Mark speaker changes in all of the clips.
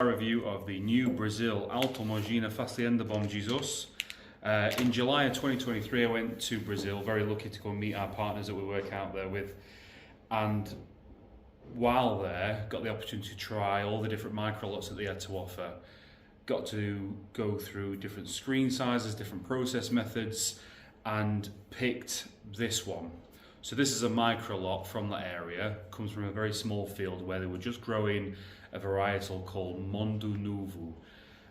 Speaker 1: A review of the new Brazil Alto Mogiana Fazenda Bom Jesus. In July of 2023, I went to Brazil, very lucky to go and meet our partners that we work out there with. And while there, got the opportunity to try all the different microlots that they had to offer. Got to go through different screen sizes, different process methods, and picked this one. So this is a microlot from that area, comes from a very small field where they were just growing a varietal called Mundo Novo,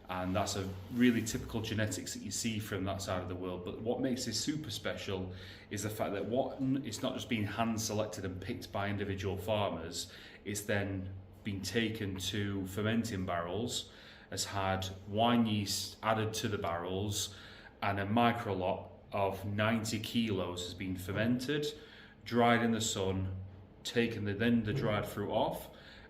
Speaker 1: and that's a really typical genetics that you see from that side of the world. But what makes this super special is the fact that it's not just being hand selected and picked by individual farmers, it's then been taken to fermenting barrels, has had wine yeast added to the barrels, and a microlot of 90 kilos has been fermented, dried in the sun, taken the dried fruit off,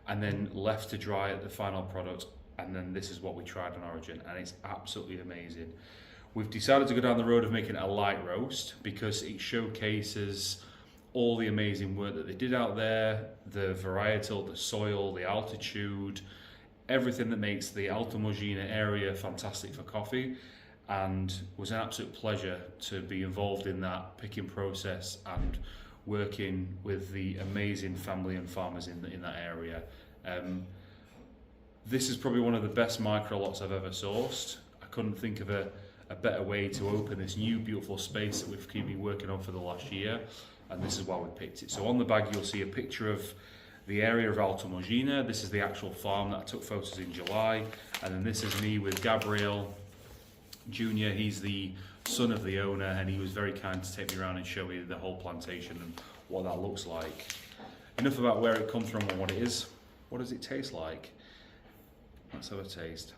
Speaker 1: and then left to dry at the final product. And then this is what we tried on Origin, and it's absolutely amazing. We've decided to go down the road of making it a light roast because it showcases all the amazing work that they did out there, the varietal, the soil, the altitude, everything that makes the Alto Mogiana area fantastic for coffee. And it was an absolute pleasure to be involved in that picking process and working with the amazing family and farmers in that area. This is probably one of the best microlots I've ever sourced. I couldn't think of a better way to open this new beautiful space that we've been working on for the last year, and this is why we picked it. So on the bag you'll see a picture of the area of Alto Mogiana. This is the actual farm that I took photos in July, and then this is me with Gabriel Jr. He's the son of the owner, and he was very kind to take me around and show me the whole plantation and what that looks like. Enough about where it comes from and what it is. What does it taste like? Let's have a taste.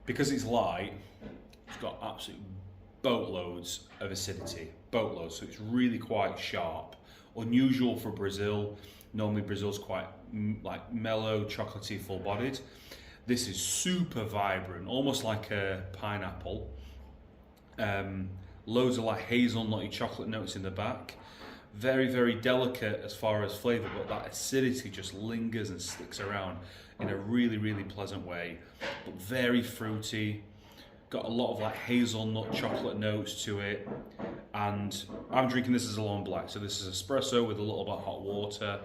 Speaker 1: Because it's light, it's got absolute boatloads of acidity, boatloads, so it's really quite sharp. Unusual for Brazil. Normally Brazil's quite like mellow, chocolatey, full-bodied. This is super vibrant, almost like a pineapple. Loads of like hazelnutty chocolate notes in the back. Very, very delicate as far as flavour, but that acidity just lingers and sticks around in a really, really pleasant way. But very fruity. Got a lot of like hazelnut chocolate notes to it. And I'm drinking this as a long black, so this is espresso with a little bit of hot water.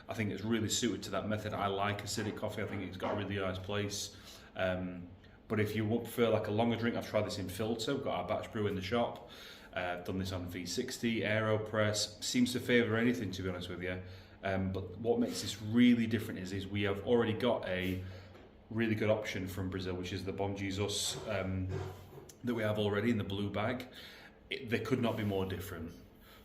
Speaker 1: I think it's really suited to that method. I like acidic coffee. I think it's got a really nice place. But if you would prefer like a longer drink, I've tried this in filter. We've got our batch brew in the shop. Done this on V60, AeroPress. Seems to favour anything, to be honest with you. But what makes this really different is we have already got a really good option from Brazil, which is the Bom Jesus that we have already in the blue bag. They could not be more different.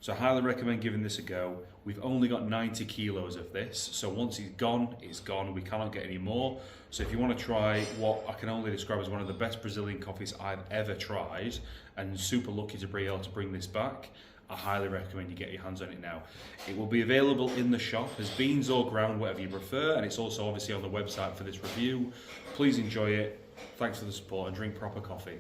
Speaker 1: So I highly recommend giving this a go. We've only got 90 kilos of this, so once it's gone, it's gone. We cannot get any more. So if you want to try what I can only describe as one of the best Brazilian coffees I've ever tried, and super lucky to be able to bring this back, I highly recommend you get your hands on it now. It will be available in the shop as beans or ground, whatever you prefer, and it's also obviously on the website for this review. Please enjoy it. Thanks for the support and drink proper coffee.